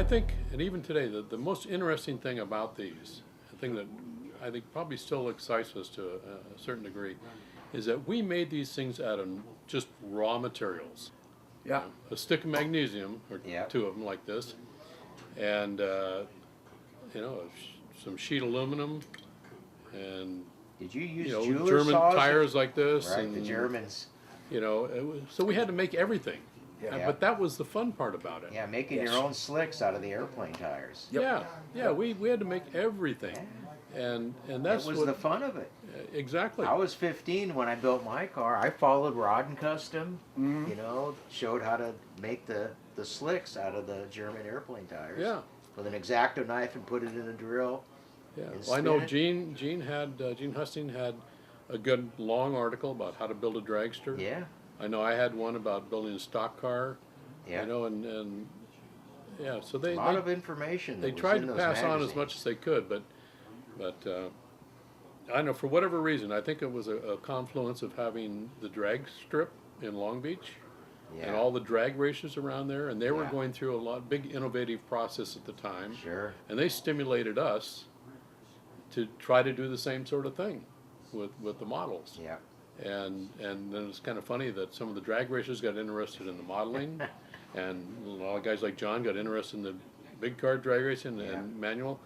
I think, and even today, the most interesting thing about these, the thing that I think probably still excites us to a certain degree, is that we made these things out of just raw materials. Yeah. A stick of magnesium, or Yeah. two of them like this, and some sheet aluminum, and Did you use German jeweler saws? tires like this, Right, and the Germans. so we had to make everything. Yeah. But that was the fun part about it. Yeah, making Yes. your own slicks out of the airplane tires. Yeah, we had to make everything, and that's That was what, the fun of it. exactly. I was 15 when I built my car. I followed Rod and Custom, showed how to make the slicks out of the German airplane tires. Yeah. With an X-Acto knife and put it in a drill. Yeah, and well, I know spin it. Gene Husting had a good long article about how to build a dragster. Yeah. I know I had one about building a stock car. Yeah. And yeah, so they A lot of information. they that was tried in to those pass on as magazines. much as they could, but I know for whatever reason, I think it was a confluence of having the drag strip in Long Beach. Yeah. And all the drag races around there, and they were Yeah. going through a big innovative process at the time. Sure. And they stimulated us to try to do the same sort of thing with the models. Yeah. And then it's kind of funny that some of the drag racers got interested in the modeling, and a lot of guys like John got interested in the big car drag racing and manual.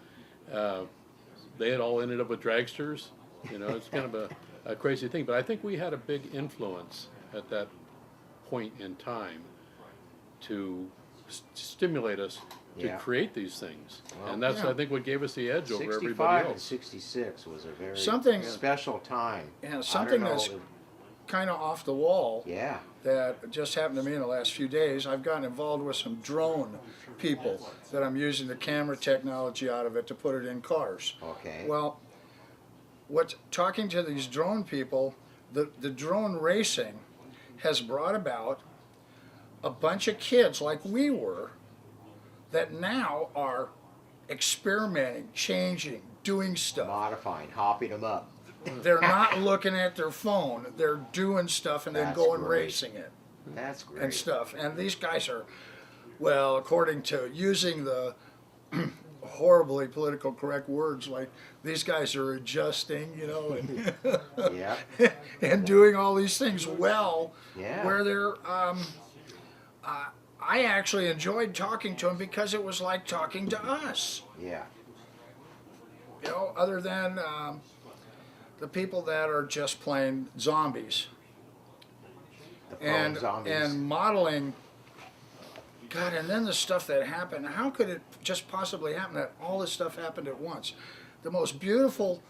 They had all ended up with dragsters. It's kind of a crazy thing. But I think we had a big influence at that point in time to stimulate us to Yeah. create these things. Well, and that's, yeah. I think, what gave us the edge over 65 everybody and else. 66 was a very Something- special time. Yeah, I something don't know, that's kind of off the wall yeah. that just happened to me in the last few days. I've gotten involved with some drone people that I'm using the camera technology out of it to put it in cars. Okay. Well, talking to these drone people, the drone racing has brought about a bunch of kids like we were that now are experimenting, changing, doing stuff. Modifying, hopping them up. They're not looking at their phone. They're doing stuff and then That's going great. racing it That's great. and stuff. And these guys are, well, according to using the horribly political correct words, like these guys are adjusting, and Yeah. and doing all these things well. Yeah. Where they're, I actually enjoyed talking to them because it was like talking to us. Yeah. Other than the people that are just plain zombies. The phone zombies. And modeling, God, and then the stuff that happened. How could it just possibly happen that all this stuff happened at once? The most beautiful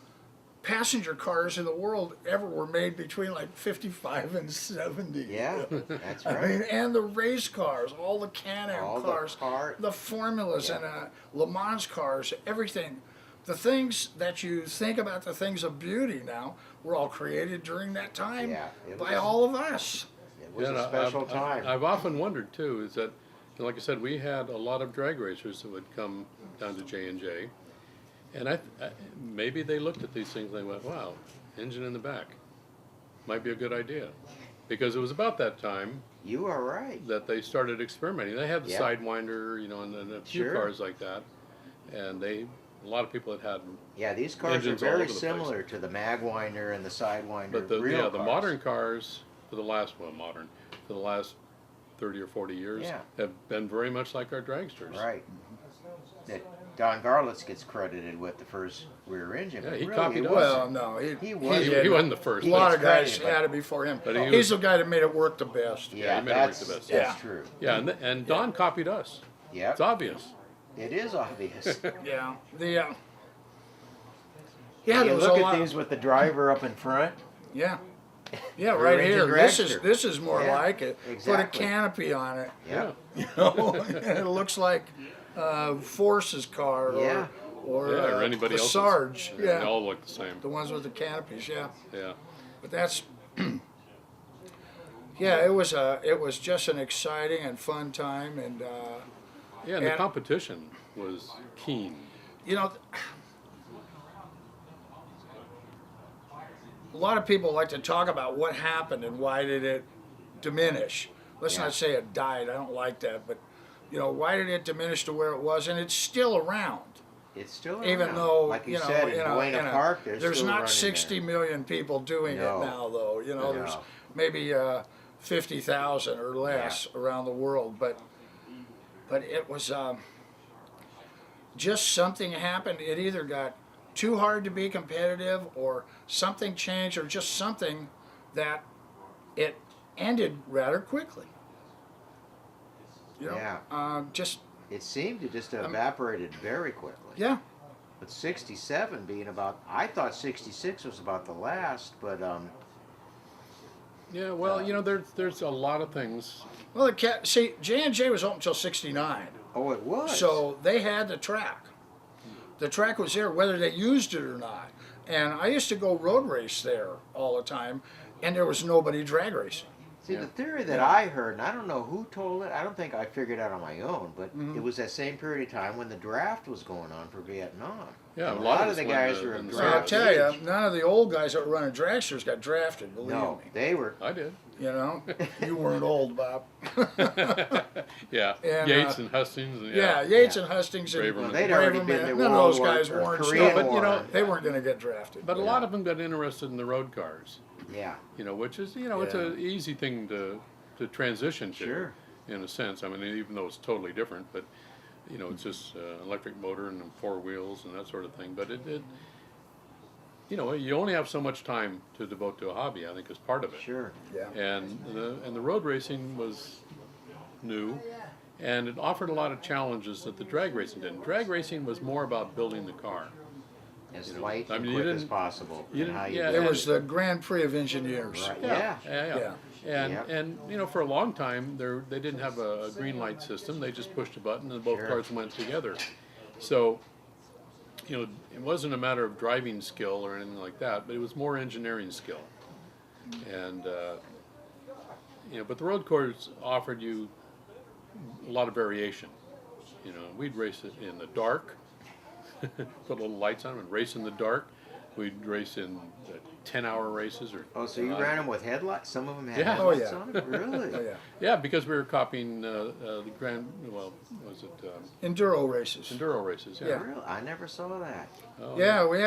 passenger cars in the world ever were made between like 55 and 70. Yeah, that's I right. mean, and the race cars, all the Can-Am All the cars, car- the formulas, Yeah. and Le Mans cars, everything. The things that you think about, the things of beauty now, were all created during that time Yeah, it by was- all of us. It was And a special I've, time. I've often wondered too, is that, like I said, we had a lot of drag racers that would come down to J&J, and I maybe they looked at these things and they went, "Wow, engine in the back, might be a good idea," because it was about that time You are right. that they started experimenting. They had the Yeah. Sidewinder, and a few Sure. cars like that, and a lot of people had Yeah, these cars are Engines all very over the place. similar to the Magwinder and the Sidewinder. But the real the cars. modern cars for the last 30 or 40 years Yeah. have been very much like our dragsters. Right. That Don Garlitz gets credited with the first rear engine. Yeah, but he really copied it us. Well, wasn't. no, He He, was. he wasn't the first. a lot gets of guys credited, but- had it before him. But he He's was- the guy that made it work the best. Yeah, he made it work that's, the best. that's Yeah. true. Yeah, and Don copied us. Yeah, It's obvious. it is obvious. Yeah, yeah, you there was a look lot. at these with the driver up in front. Yeah, yeah, Rear right engine here. dragster. This is more Yeah, like it. exactly. Put a canopy on it. Yeah. And it looks like Force's car Yeah. Or anybody the else's. Sarge. They Yeah, all look the same. the ones with the canopies. Yeah, Yeah. but that's yeah. It was just an exciting and fun time, and Yeah, and the And- competition was keen. A lot of people like to talk about what happened and why did it diminish. Let's Yeah. not say it died. I don't like that, but You know, why did it diminish to where it was? And it's still around. It's still Even around. though, like you know, said, in Buena Park, there's still not running 60 there. million people doing No. it now, though. You know, No. there's maybe 50,000 or less around the world. But it was just something happened. It either got too hard to be competitive, or something changed, or just something that it ended rather quickly. You know, just It seemed to just have evaporated very quickly. yeah. But 67 being about, I thought 66 was about the last, but Yeah, well, you know, there's a lot of things. Well, see, J&J was open until '69, oh, it was. so they had the track. The track was there, whether they used it or not. And I used to go road race there all the time, and there was nobody drag racing. See, the theory that I heard, and I don't know who told it, I don't think I figured it out on my own, but it was that same period of time when the draft was going on for Vietnam. Yeah, And a a lot lot of of the us guys went were in in the So I'll draft tell you, age. none of the old guys that were running dragsters got drafted, believe No, me. they were. I did. You know, you weren't old, Bob. Yeah, And, Yates and Hustings. And, Yeah, Yates and Hustings and Braverman. Well, they'd already Braverman, been the none of World those War, guys or weren't. Korean but, you War. know, They weren't going to get drafted. But a lot of them got interested in the road cars. Yeah, You know, which is, you know, it's an easy thing to transition to. Sure. In a sense, I mean, even though it's totally different, but you know, it's just electric motor and 4 wheels and that sort of thing. But it you know, you only have so much time to devote to a hobby. I think is part of it. sure. Yeah. And the road racing was new, and it offered a lot of challenges that the drag racing didn't. Drag racing was more about building the car. As You know, light I and mean, you quick as didn't- possible. you and how didn't- you yeah, do It it. was the Grand Prix of Engineers. Right. Yeah, Yeah. yeah. And Yep. and you know, for a long time, they didn't have a green light system. They just pushed a button and both Sure. cars went together. So, you know, it wasn't a matter of driving skill or anything like that, but it was more engineering skill. And you know, but the road course offered you a lot of variation. You know, we'd race it in the dark, put little lights on them and race in the dark. We'd race in 10-hour races or. Oh, so you ran them with headlights? Some of them had Yeah. headlights Oh, yeah. on them? Really? Oh, yeah. Yeah, because we were copying the Grand, well, was it Enduro races. enduro races? Yeah. Yeah. Really? I never saw that. Oh, Yeah, we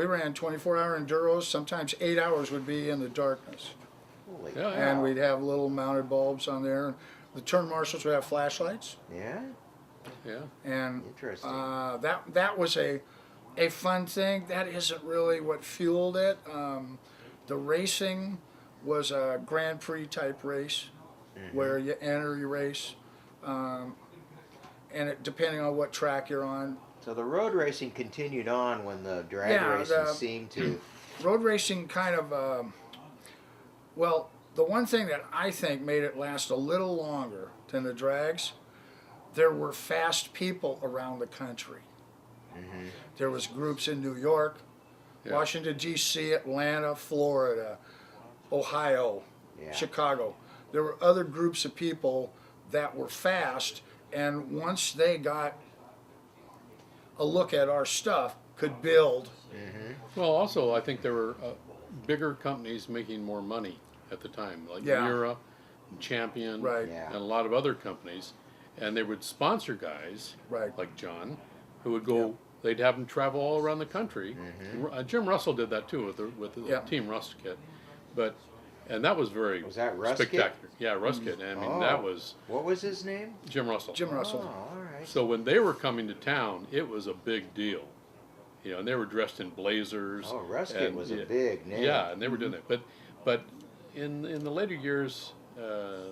ran 24-hour enduros. Sometimes 8 hours would be in the darkness, Holy Yeah, cow. and we'd have little mounted bulbs on there. The turn marshals would have flashlights, Yeah? Yeah. and Interesting. that was a fun thing. That isn't really what fueled it. The racing was a Grand Prix type race, where you enter your race, and depending on what track you're on. So the road racing continued on when the drag Yeah, racing the- seemed to. Road racing kind of, well, the one thing that I think made it last a little longer than the drags, there were fast people around the country. There was groups in New York, Yeah. Washington, D.C., Atlanta, Florida, Ohio, Yeah. Chicago. There were other groups of people that were fast, and once they got a look at our stuff, could build. Well, also, I think there were bigger companies making more money at the time, like Yeah. Mira, Champion, Right. Yeah. and a lot of other companies, and they would sponsor guys Right. like John, who would go. They'd have them travel all around the country. Jim Russell did that too with the Yeah. Team Rust kit, and that was very Was that Rust Kit? spectacular. Yeah, Rust kit. I mean, that Oh. was What was his name? Jim Russell. Jim Russell. Oh, all right. So when they were coming to town, it was a big deal. You know, and they were dressed in blazers. Oh, Rust Kit and, was a yeah, big name. Yeah, and they were doing that. But in the later years,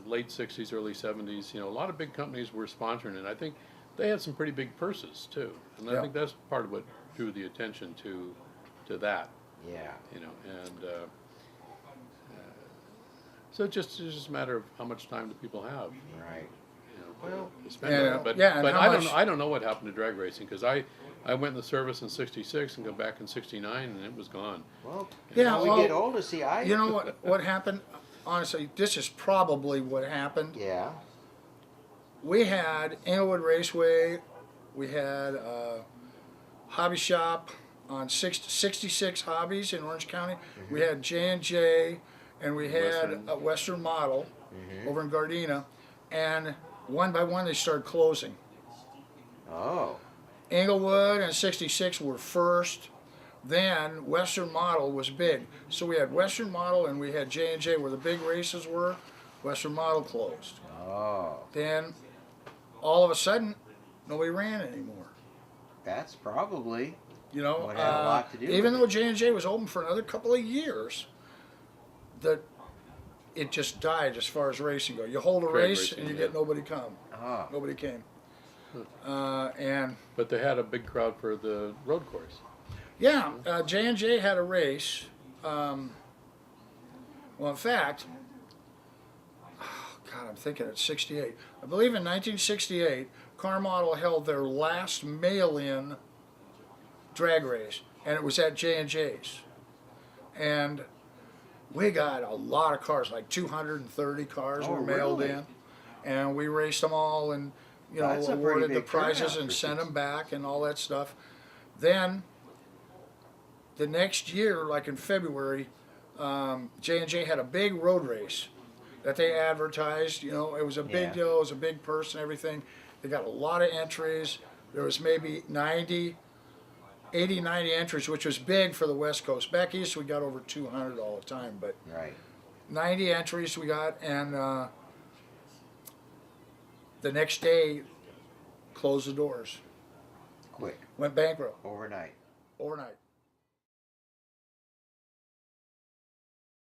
late '60s, early '70s, you know, a lot of big companies were sponsoring it. I think they had some pretty big purses too, and I Yeah. think that's part of what drew the attention to that. Yeah. You know, and so it's just a matter of how much time do people have. Right. You know, Well, to spend yeah, on it. But yeah, and but how I much- don't know what happened to drag racing because I went in the service in '66 and go back in '69 and it was gone. Well, Yeah, as we well, get older, see, You know what happened? Honestly, this is probably what happened. Yeah. We had Englewood Raceway, we had Hobby Shop on 66 Hobbies in Orange County. We had J&J, and we had Western. a Western Model over in Gardena, and one by one they started closing. Oh. Englewood and 66 were first. Then Western Model was big. So we had Western Model and we had J&J where the big races were. Western Model closed. Oh. Then all of a sudden, nobody ran anymore. That's probably. You know, Would have a lot to do even with though J&J was open for another couple of years, it just died as far as racing go. You hold a Drag race racing, and you yeah. get nobody come. Oh. Nobody came. And But they had a big crowd for the road course. yeah, J&J had a race. Well, in fact, oh God, I'm thinking it's 68. I believe in 1968, Car Model held their last mail-in drag race, and it was at J&J's. And we got a lot of cars, like 230 cars Oh, were mailed really? in, and we raced them all, and That's a pretty awarded the big prizes turnout and for sent six- them back and all that stuff. Then the next year, like in February, J&J had a big road race that they advertised. You know, it was a big Yeah. deal. It was a big purse and everything. They got a lot of entries. There was maybe 90 entries, which was big for the West Coast. Back east, we got over 200 all the time, but Right. 90 entries we got, and the next day, closed the doors. Quick. Went bankrupt Overnight. overnight.